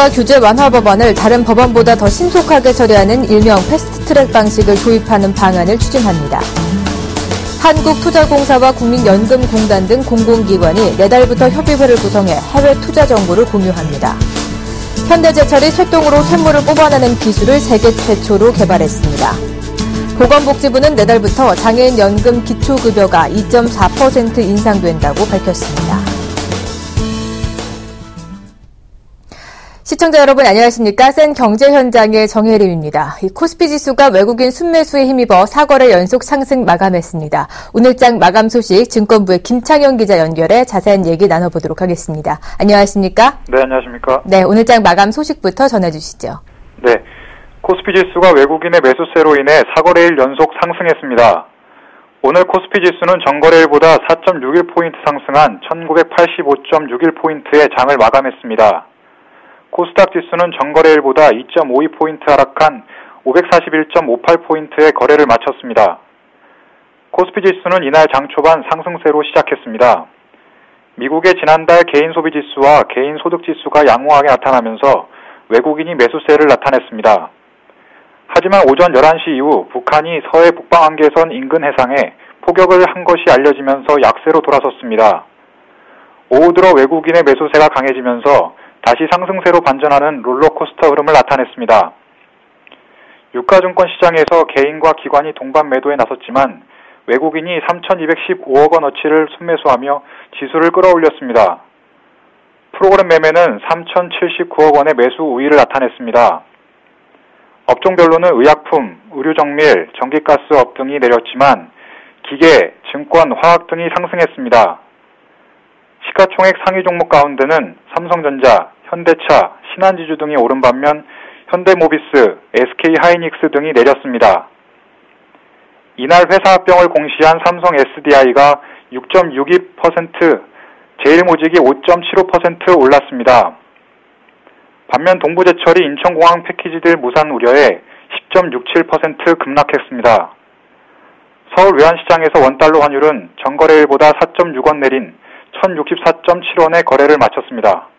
정부가 규제 완화 법안을 다른 법안보다 더 신속하게 처리하는 일명 패스트트랙 방식을 도입하는 방안을 추진합니다. 한국투자공사와 국민연금공단 등 공공기관이 내달부터 협의회를 구성해 해외 투자 정보를 공유합니다. 현대제철이 쇠똥으로 쇳물을 뽑아내는 기술을 세계 최초로 개발했습니다. 보건복지부는 내달부터 장애인 연금 기초급여가 2.4% 인상된다고 밝혔습니다. 시청자 여러분 안녕하십니까? 센 경제 현장의 정혜림입니다. 이 코스피 지수가 외국인 순매수에 힘입어 4거래 연속 상승 마감했습니다. 오늘장 마감 소식 증권부의 김창현 기자 연결해 자세한 얘기 나눠보도록 하겠습니다. 안녕하십니까? 네, 안녕하십니까? 네, 오늘장 마감 소식부터 전해주시죠. 네, 코스피 지수가 외국인의 매수세로 인해 4거래일 연속 상승했습니다. 오늘 코스피 지수는 전거래일보다 4.61포인트 상승한 1985.61포인트의 장을 마감했습니다. 코스닥 지수는 전거래일보다 2.52포인트 하락한 541.58포인트의 거래를 마쳤습니다. 코스피 지수는 이날 장 초반 상승세로 시작했습니다. 미국의 지난달 개인 소비 지수와 개인 소득 지수가 양호하게 나타나면서 외국인이 매수세를 나타냈습니다. 하지만 오전 11시 이후 북한이 서해 북방한계선 인근 해상에 포격을 한 것이 알려지면서 약세로 돌아섰습니다. 오후 들어 외국인의 매수세가 강해지면서 다시 상승세로 반전하는 롤러코스터 흐름을 나타냈습니다. 유가증권 시장에서 개인과 기관이 동반 매도에 나섰지만 외국인이 3,215억 원어치를 순매수하며 지수를 끌어올렸습니다. 프로그램 매매는 3,079억 원의 매수 우위를 나타냈습니다. 업종별로는 의약품, 의류정밀, 전기가스업 등이 내렸지만 기계, 증권, 화학 등이 상승했습니다. 시가총액 상위 종목 가운데는 삼성전자, 현대차, 신한지주 등이 오른 반면 현대모비스, SK하이닉스 등이 내렸습니다. 이날 회사 합병을 공시한 삼성 SDI가 6.62%, 제일모직이 5.75% 올랐습니다. 반면 동부제철이 인천공항 패키지들 무산 우려에 10.67% 급락했습니다. 서울 외환시장에서 원달러 환율은 전거래일보다 4.6원 내린 1,064.7원의 거래를 마쳤습니다.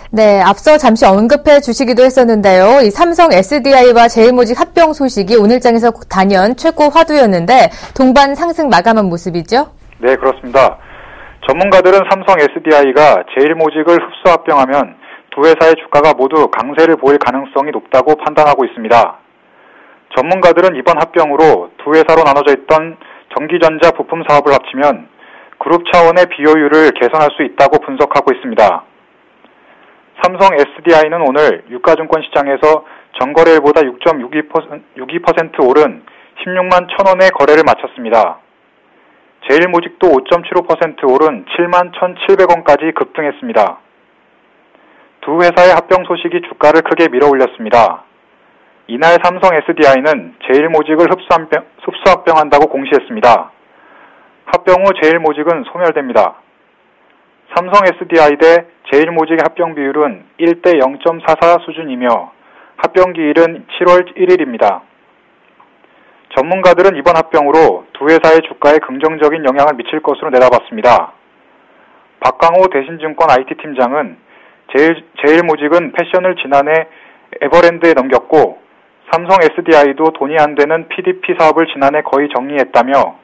네, 앞서 잠시 언급해 주시기도 했었는데요. 이 삼성 SDI와 제일모직 합병 소식이 오늘장에서 단연 최고 화두였는데 동반 상승 마감한 모습이죠? 네, 그렇습니다. 전문가들은 삼성 SDI가 제일모직을 흡수 합병하면 두 회사의 주가가 모두 강세를 보일 가능성이 높다고 판단하고 있습니다. 전문가들은 이번 합병으로 두 회사로 나눠져 있던 전기전자 부품 사업을 합치면 그룹 차원의 비효율을 개선할 수 있다고 분석하고 있습니다. 삼성 SDI는 오늘 유가증권 시장에서 전거래일보다 6.62% 오른 16만 1,000원의 거래를 마쳤습니다. 제일모직도 5.75% 오른 7만 1,700원까지 급등했습니다. 두 회사의 합병 소식이 주가를 크게 밀어올렸습니다. 이날 삼성 SDI는 제일모직을 흡수 합병한다고 공시했습니다. 합병 후 제일모직은 소멸됩니다. 삼성 SDI 대 제일모직의 합병 비율은 1대 0.44 수준이며 합병 기일은 7월 1일입니다. 전문가들은 이번 합병으로 두 회사의 주가에 긍정적인 영향을 미칠 것으로 내다봤습니다. 박강호 대신증권 IT팀장은 제일모직은 패션을 지난해 에버랜드에 넘겼고 삼성 SDI도 돈이 안 되는 PDP 사업을 지난해 거의 정리했다며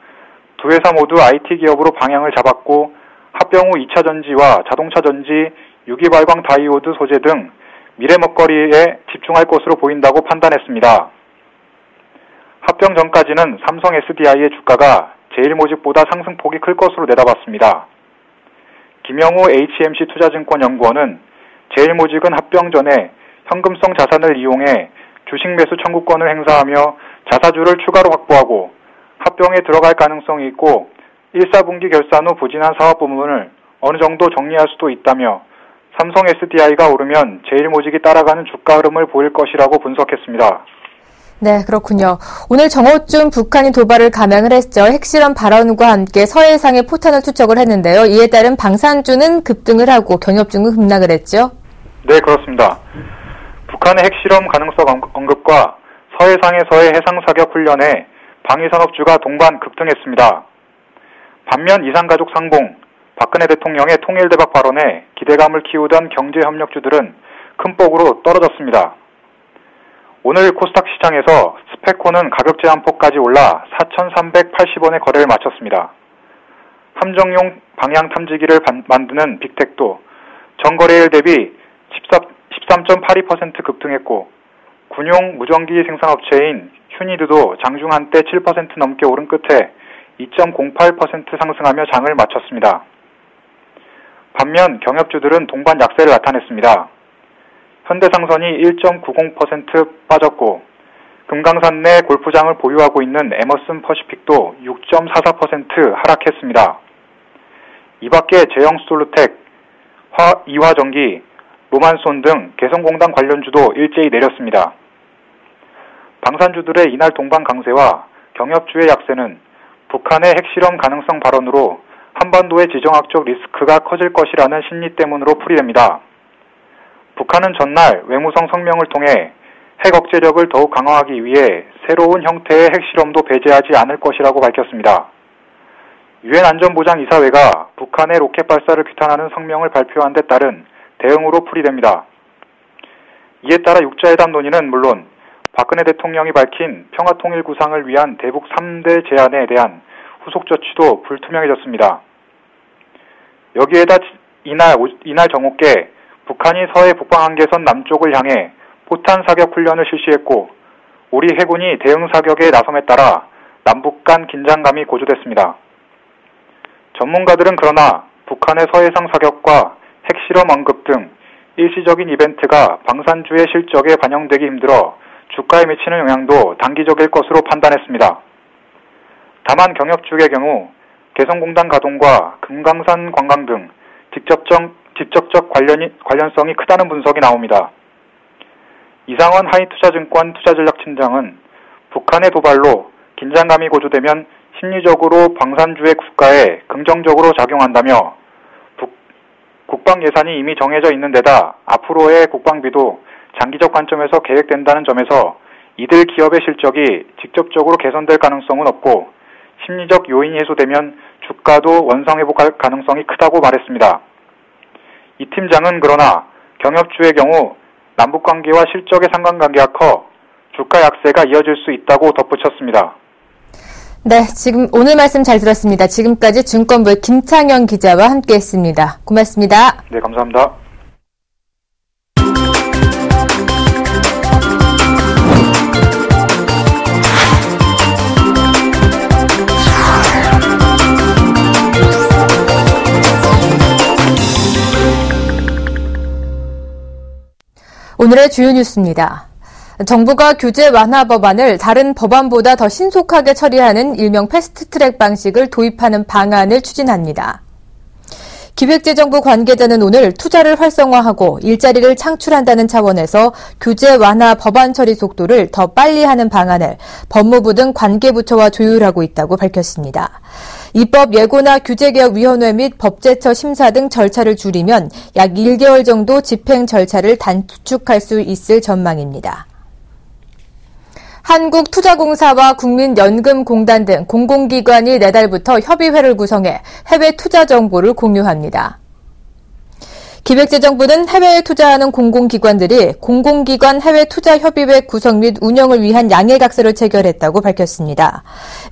두 회사 모두 IT 기업으로 방향을 잡았고 합병 후 2차 전지와 자동차 전지, 유기발광 다이오드 소재 등 미래 먹거리에 집중할 것으로 보인다고 판단했습니다. 합병 전까지는 삼성 SDI의 주가가 제일모직보다 상승폭이 클 것으로 내다봤습니다. 김영우 HMC 투자증권연구원은 제일모직은 합병 전에 현금성 자산을 이용해 주식 매수 청구권을 행사하며 자사주를 추가로 확보하고 합병에 들어갈 가능성이 있고 1사분기 결산 후 부진한 사업 부문을 어느 정도 정리할 수도 있다며 삼성 SDI가 오르면 제일모직이 따라가는 주가 흐름을 보일 것이라고 분석했습니다. 네, 그렇군요. 오늘 정오쯤 북한이 도발을 감행을 했죠. 핵실험 발언과 함께 서해상에 포탄을 투척을 했는데요. 이에 따른 방산주는 급등을 하고 경협주는 급락을 했죠. 네, 그렇습니다. 북한의 핵실험 가능성 언급과 서해상에서의 해상사격 훈련에 방위산업주가 동반 급등했습니다. 반면 이산가족 상봉, 박근혜 대통령의 통일대박 발언에 기대감을 키우던 경제협력주들은 큰 폭으로 떨어졌습니다. 오늘 코스닥 시장에서 스페코는 가격 제한폭까지 올라 4,380원에 거래를 마쳤습니다. 함정용 방향 탐지기를 만드는 빅텍도 전거래일 대비 13.82% 급등했고, 군용 무전기 생산업체인 휴니드도 장중 한때 7% 넘게 오른 끝에 2.08% 상승하며 장을 마쳤습니다. 반면 경협주들은 동반 약세를 나타냈습니다. 현대상선이 1.90% 빠졌고, 금강산 내 골프장을 보유하고 있는 에머슨 퍼시픽도 6.44% 하락했습니다. 이 밖에 제형솔루텍, 이화전기, 로만손 등 개성공단 관련주도 일제히 내렸습니다. 방산주들의 이날 동반 강세와 경협주의 약세는 북한의 핵실험 가능성 발언으로 한반도의 지정학적 리스크가 커질 것이라는 심리 때문으로 풀이됩니다. 북한은 전날 외무성 성명을 통해 핵 억제력을 더욱 강화하기 위해 새로운 형태의 핵실험도 배제하지 않을 것이라고 밝혔습니다. 유엔 안전보장이사회가 북한의 로켓 발사를 규탄하는 성명을 발표한 데 따른 대응으로 풀이됩니다. 이에 따라 육자회담 논의는 물론 박근혜 대통령이 밝힌 평화통일 구상을 위한 대북 3대 제안에 대한 후속 조치도 불투명해졌습니다. 여기에다 이날 정오께 북한이 서해 북방한계선 남쪽을 향해 포탄 사격 훈련을 실시했고, 우리 해군이 대응 사격에 나섬에 따라 남북 간 긴장감이 고조됐습니다. 전문가들은 그러나 북한의 서해상 사격과 핵실험 언급 등 일시적인 이벤트가 방산주의 실적에 반영되기 힘들어 주가에 미치는 영향도 단기적일 것으로 판단했습니다. 다만 경협주의 경우 개성공단 가동과 금강산 관광 등 직접적 관련성이 크다는 분석이 나옵니다. 이상원 하이투자증권 투자전략팀장은 북한의 도발로 긴장감이 고조되면 심리적으로 방산주의 국가에 긍정적으로 작용한다며 국방 예산이 이미 정해져 있는 데다 앞으로의 국방비도 장기적 관점에서 계획된다는 점에서 이들 기업의 실적이 직접적으로 개선될 가능성은 없고, 심리적 요인이 해소되면 주가도 원상회복할 가능성이 크다고 말했습니다. 이 팀장은 그러나 경협주의 경우 남북관계와 실적의 상관관계가 커 주가 약세가 이어질 수 있다고 덧붙였습니다. 네, 지금 오늘 말씀 잘 들었습니다. 지금까지 증권부의 김창현 기자와 함께했습니다. 고맙습니다. 네, 감사합니다. 오늘의 주요 뉴스입니다. 정부가 규제 완화 법안을 다른 법안보다 더 신속하게 처리하는 일명 패스트트랙 방식을 도입하는 방안을 추진합니다. 기획재정부 관계자는 오늘 투자를 활성화하고 일자리를 창출한다는 차원에서 규제 완화 법안 처리 속도를 더 빨리 하는 방안을 법무부 등 관계부처와 조율하고 있다고 밝혔습니다. 입법 예고나 규제개혁위원회 및 법제처 심사 등 절차를 줄이면 약 1개월 정도 집행 절차를 단축할 수 있을 전망입니다. 한국투자공사와 국민연금공단 등 공공기관이 내달부터 협의회를 구성해 해외 투자 정보를 공유합니다. 기획재정부는 해외에 투자하는 공공기관들이 공공기관 해외투자협의회 구성 및 운영을 위한 양해각서를 체결했다고 밝혔습니다.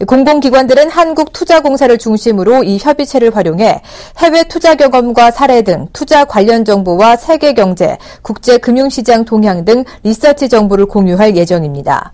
공공기관들은 한국투자공사를 중심으로 이 협의체를 활용해 해외 투자 경험과 사례 등 투자 관련 정보와 세계경제, 국제금융시장 동향 등 리서치 정보를 공유할 예정입니다.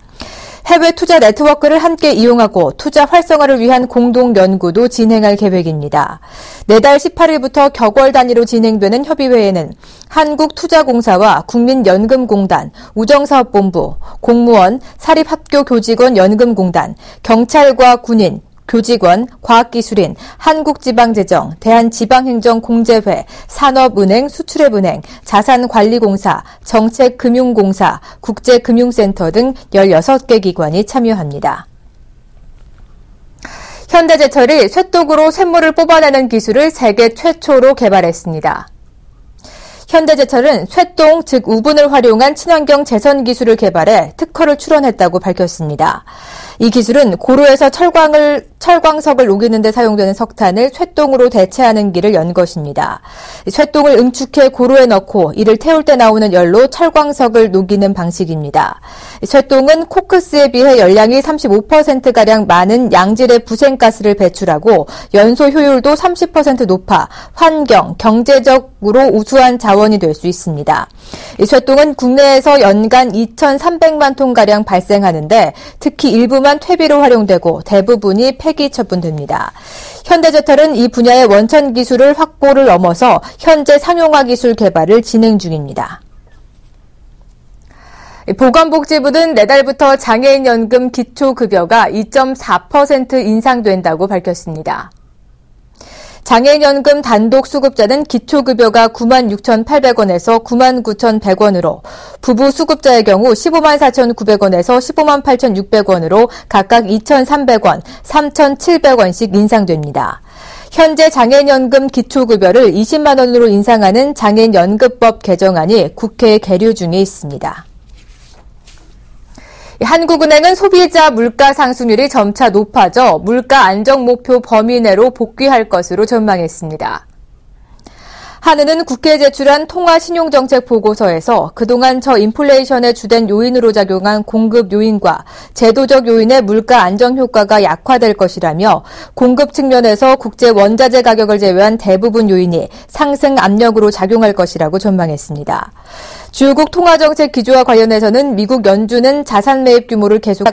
해외 투자 네트워크를 함께 이용하고 투자 활성화를 위한 공동 연구도 진행할 계획입니다. 내달 18일부터 격월 단위로 진행되는 협의회에는 한국투자공사와 국민연금공단, 우정사업본부, 공무원, 사립학교교직원 연금공단, 경찰과 군인, 교직원, 과학기술인, 한국지방재정, 대한지방행정공제회, 산업은행, 수출앱은행, 자산관리공사, 정책금융공사, 국제금융센터 등 16개 기관이 참여합니다. 현대제철이 쇠독으로 쇳물을 뽑아내는 기술을 세계 최초로 개발했습니다. 현대제철은 쇠똥, 즉 우분을 활용한 친환경 재선 기술을 개발해 특허를 출원했다고 밝혔습니다. 이 기술은 고로에서 철광석을 녹이는 데 사용되는 석탄을 쇠똥으로 대체하는 길을 연 것입니다. 쇠똥을 응축해 고로에 넣고 이를 태울 때 나오는 열로 철광석을 녹이는 방식입니다. 쇠똥은 코크스에 비해 열량이 35%가량 많은 양질의 부생가스를 배출하고 연소 효율도 30% 높아 환경, 경제적으로 우수한 자원이 될 수 있습니다. 이 쇠똥은 국내에서 연간 2,300만 톤가량 발생하는데 특히 일부만 퇴비로 활용되고 대부분이 폐기 처분됩니다. 현대제철은 이 분야의 원천 기술을 확보를 넘어서 현재 상용화 기술 개발을 진행 중입니다. 보건복지부는 내달부터 장애인연금 기초급여가 2.4% 인상된다고 밝혔습니다. 장애인연금 단독 수급자는 기초급여가 96,800원에서 99,100원으로, 부부 수급자의 경우 154,900원에서 158,600원으로 각각 2,300원, 3,700원씩 인상됩니다. 현재 장애인연금 기초급여를 20만 원으로 인상하는 장애인연금법 개정안이 국회에 계류 중에 있습니다. 한국은행은 소비자 물가 상승률이 점차 높아져 물가 안정 목표 범위 내로 복귀할 것으로 전망했습니다. 한은은 국회에 제출한 통화신용정책 보고서에서 그동안 저인플레이션의 주된 요인으로 작용한 공급 요인과 제도적 요인의 물가 안정 효과가 약화될 것이라며 공급 측면에서 국제 원자재 가격을 제외한 대부분 요인이 상승 압력으로 작용할 것이라고 전망했습니다. 주요국 통화정책 기조와 관련해서는 미국 연준은 자산 매입 규모를 계속할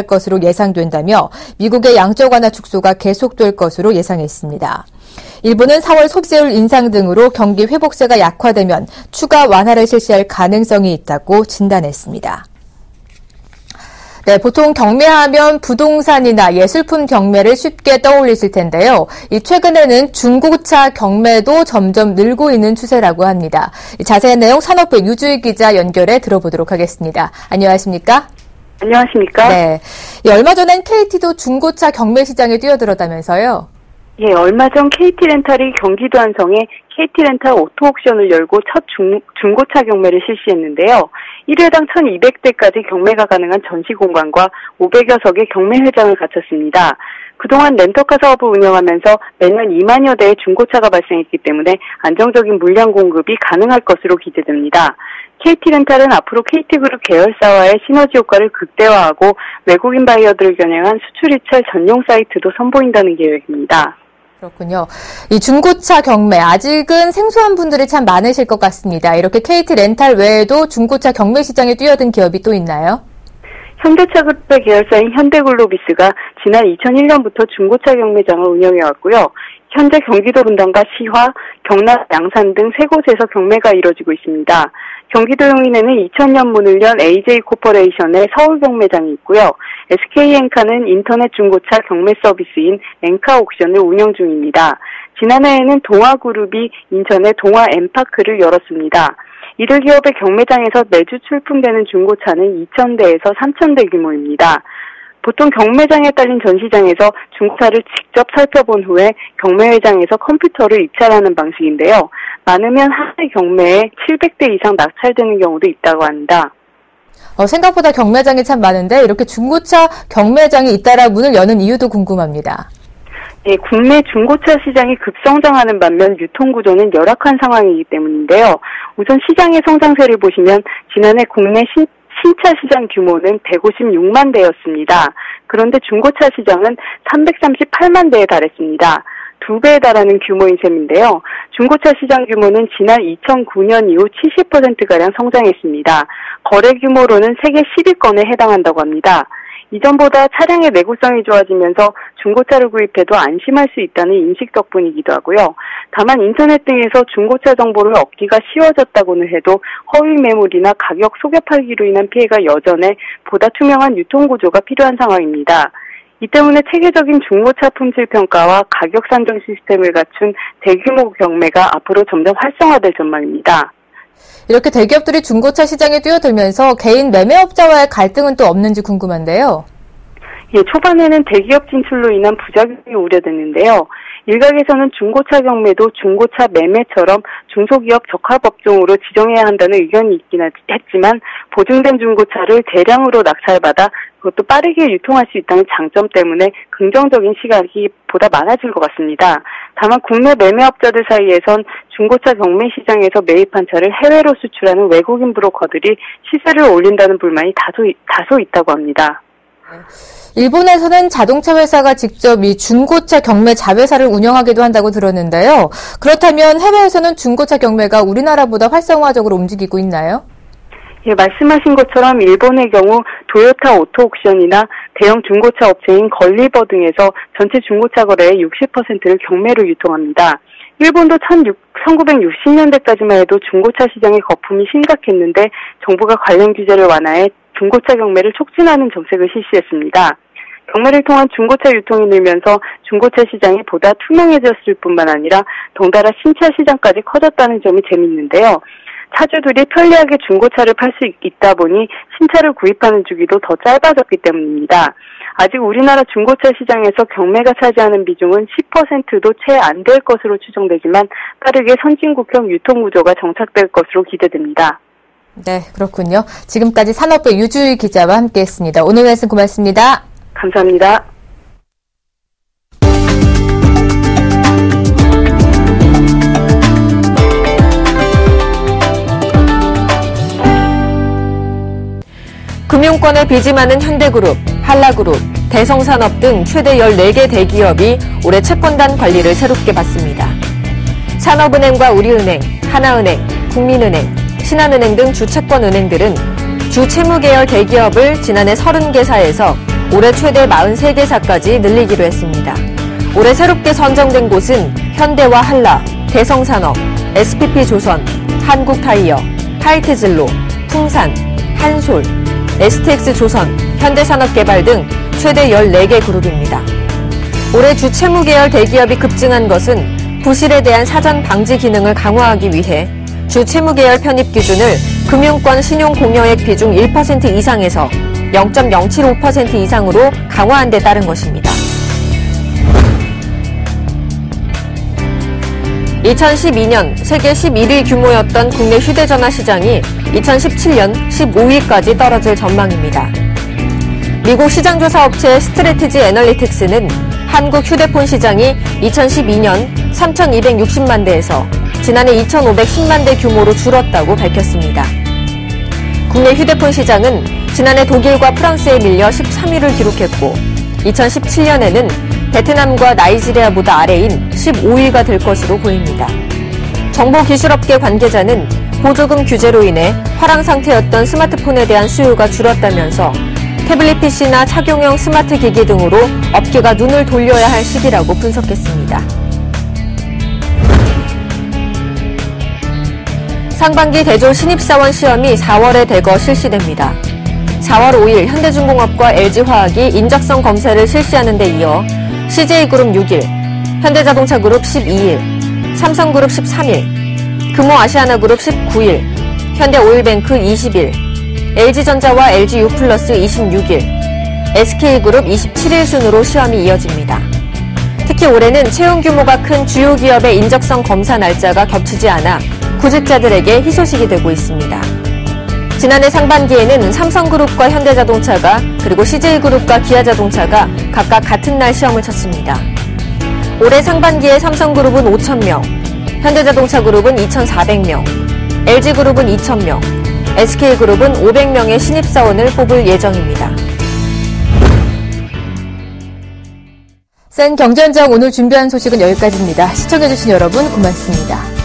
것으로 예상된다며 미국의 양적 완화 축소가 계속될 것으로 예상했습니다. 일본은 4월 소비세율 인상 등으로 경기 회복세가 약화되면 추가 완화를 실시할 가능성이 있다고 진단했습니다. 네, 보통 경매하면 부동산이나 예술품 경매를 쉽게 떠올리실 텐데요. 최근에는 중고차 경매도 점점 늘고 있는 추세라고 합니다. 자세한 내용 산업부 유주희 기자 연결해 들어보도록 하겠습니다. 안녕하십니까? 안녕하십니까? 네, 얼마 전엔 KT도 중고차 경매 시장에 뛰어들었다면서요? 예, 얼마 전 KT렌탈이 경기도 안성에 KT렌탈 오토옥션을 열고 첫 중고차 경매를 실시했는데요. 1회당 1,200대까지 경매가 가능한 전시 공간과 500여 석의 경매 회장을 갖췄습니다. 그동안 렌터카 사업을 운영하면서 매년 2만여 대의 중고차가 발생했기 때문에 안정적인 물량 공급이 가능할 것으로 기대됩니다. KT렌탈은 앞으로 KT그룹 계열사와의 시너지 효과를 극대화하고 외국인 바이어들을 겨냥한 수출 입찰 전용 사이트도 선보인다는 계획입니다. 그렇군요. 이 중고차 경매 아직은 생소한 분들이 참 많으실 것 같습니다. 이렇게 KT렌탈 외에도 중고차 경매 시장에 뛰어든 기업이 또 있나요? 현대차그룹의 계열사인 현대글로비스가 지난 2001년부터 중고차 경매장을 운영해왔고요. 현재 경기도 분당과 시화, 경남, 양산 등 세 곳에서 경매가 이뤄지고 있습니다. 경기도 용인에는 2000년 문을 연 AJ코퍼레이션의 서울 경매장이 있고요. SK엔카는 인터넷 중고차 경매 서비스인 엔카옥션을 운영 중입니다. 지난해에는 동아그룹이 인천의 동아엠파크를 열었습니다. 이들 기업의 경매장에서 매주 출품되는 중고차는 2,000대에서 3,000대 규모입니다. 보통 경매장에 딸린 전시장에서 중고차를 직접 살펴본 후에 경매회장에서 컴퓨터를 입찰하는 방식인데요. 많으면 하나의 경매에 700대 이상 낙찰되는 경우도 있다고 합니다. 생각보다 경매장이 참 많은데 이렇게 중고차 경매장이 잇따라 문을 여는 이유도 궁금합니다. 네, 국내 중고차 시장이 급성장하는 반면 유통구조는 열악한 상황이기 때문인데요. 우선 시장의 성장세를 보시면 지난해 국내 신차 시장 규모는 156만 대였습니다. 그런데 중고차 시장은 338만 대에 달했습니다. 2배에 달하는 규모인 셈인데요. 중고차 시장 규모는 지난 2009년 이후 70%가량 성장했습니다. 거래 규모로는 세계 10위권에 해당한다고 합니다. 이전보다 차량의 내구성이 좋아지면서 중고차를 구입해도 안심할 수 있다는 인식 덕분이기도 하고요. 다만 인터넷 등에서 중고차 정보를 얻기가 쉬워졌다고는 해도 허위 매물이나 가격 속여 팔기로 인한 피해가 여전해 보다 투명한 유통구조가 필요한 상황입니다. 이 때문에 체계적인 중고차 품질 평가와 가격 산정 시스템을 갖춘 대규모 경매가 앞으로 점점 활성화될 전망입니다. 이렇게 대기업들이 중고차 시장에 뛰어들면서 개인 매매업자와의 갈등은 또 없는지 궁금한데요. 예, 초반에는 대기업 진출로 인한 부작용이 우려됐는데요. 일각에서는 중고차 경매도 중고차 매매처럼 중소기업 적합업종으로 지정해야 한다는 의견이 있긴 했지만 보증된 중고차를 대량으로 낙찰받아 그것도 빠르게 유통할 수 있다는 장점 때문에 긍정적인 시각이 보다 많아질 것 같습니다. 다만 국내 매매업자들 사이에선 중고차 경매 시장에서 매입한 차를 해외로 수출하는 외국인 브로커들이 시세를 올린다는 불만이 다소 있다고 합니다. 일본에서는 자동차 회사가 직접 이 중고차 경매 자회사를 운영하기도 한다고 들었는데요. 그렇다면 해외에서는 중고차 경매가 우리나라보다 활성화적으로 움직이고 있나요? 예, 말씀하신 것처럼 일본의 경우 도요타 오토옥션이나 대형 중고차 업체인 걸리버 등에서 전체 중고차 거래의 60%를 경매로 유통합니다. 일본도 1960년대까지만 해도 중고차 시장의 거품이 심각했는데 정부가 관련 규제를 완화해 중고차 경매를 촉진하는 정책을 실시했습니다. 경매를 통한 중고차 유통이 늘면서 중고차 시장이 보다 투명해졌을 뿐만 아니라 덩달아 신차 시장까지 커졌다는 점이 재미있는데요. 차주들이 편리하게 중고차를 팔 수 있다 보니 신차를 구입하는 주기도 더 짧아졌기 때문입니다. 아직 우리나라 중고차 시장에서 경매가 차지하는 비중은 10%도 채 안 될 것으로 추정되지만 빠르게 선진국형 유통구조가 정착될 것으로 기대됩니다. 네, 그렇군요. 지금까지 산업부 유주희 기자와 함께했습니다. 오늘 말씀 고맙습니다. 감사합니다. 금융권에 빚이 많은 현대그룹, 한라그룹, 대성산업 등 최대 14개 대기업이 올해 채권단 관리를 새롭게 받습니다. 산업은행과 우리은행, 하나은행, 국민은행, 신한은행 등 주채권은행들은 주채무계열 대기업을 지난해 30개사에서 올해 최대 43개사까지 늘리기로 했습니다. 올해 새롭게 선정된 곳은 현대와 한라, 대성산업, SPP조선, 한국타이어, 하이트진로, 풍산, 한솔, STX조선, 현대산업개발 등 최대 14개 그룹입니다. 올해 주채무계열 대기업이 급증한 것은 부실에 대한 사전 방지 기능을 강화하기 위해 주채무계열 편입 기준을 금융권 신용공여액 비중 1% 이상에서 0.075% 이상으로 강화한 데 따른 것입니다. 2012년 세계 11위 규모였던 국내 휴대전화 시장이 2017년 15위까지 떨어질 전망입니다. 미국 시장조사 업체 스트래티지 애널리틱스는 한국 휴대폰 시장이 2012년 3,260만 대에서 지난해 2,510만 대 규모로 줄었다고 밝혔습니다. 국내 휴대폰 시장은 지난해 독일과 프랑스에 밀려 13위를 기록했고 2017년에는 베트남과 나이지리아보다 아래인 15위가 될 것으로 보입니다. 정보기술업계 관계자는 보조금 규제로 인해 화랑 상태였던 스마트폰에 대한 수요가 줄었다면서 태블릿 PC나 착용형 스마트 기기 등으로 업계가 눈을 돌려야 할 시기라고 분석했습니다. 상반기 대졸 신입사원 시험이 4월에 대거 실시됩니다. 4월 5일 현대중공업과 LG화학이 인적성 검사를 실시하는 데 이어 CJ그룹 6일, 현대자동차그룹 12일, 삼성그룹 13일, 금호아시아나그룹 19일, 현대오일뱅크 20일, LG전자와 LGU+ 26일, SK그룹 27일 순으로 시험이 이어집니다. 특히 올해는 채용 규모가 큰 주요 기업의 인적성 검사 날짜가 겹치지 않아 구직자들에게 희소식이 되고 있습니다. 지난해 상반기에는 삼성그룹과 현대자동차가 그리고 CJ그룹과 기아자동차가 각각 같은 날 시험을 쳤습니다. 올해 상반기에 삼성그룹은 5,000명, 현대자동차그룹은 2,400명, LG그룹은 2,000명, SK그룹은 500명의 신입사원을 뽑을 예정입니다. 센 경제현장 오늘 준비한 소식은 여기까지입니다. 시청해주신 여러분 고맙습니다.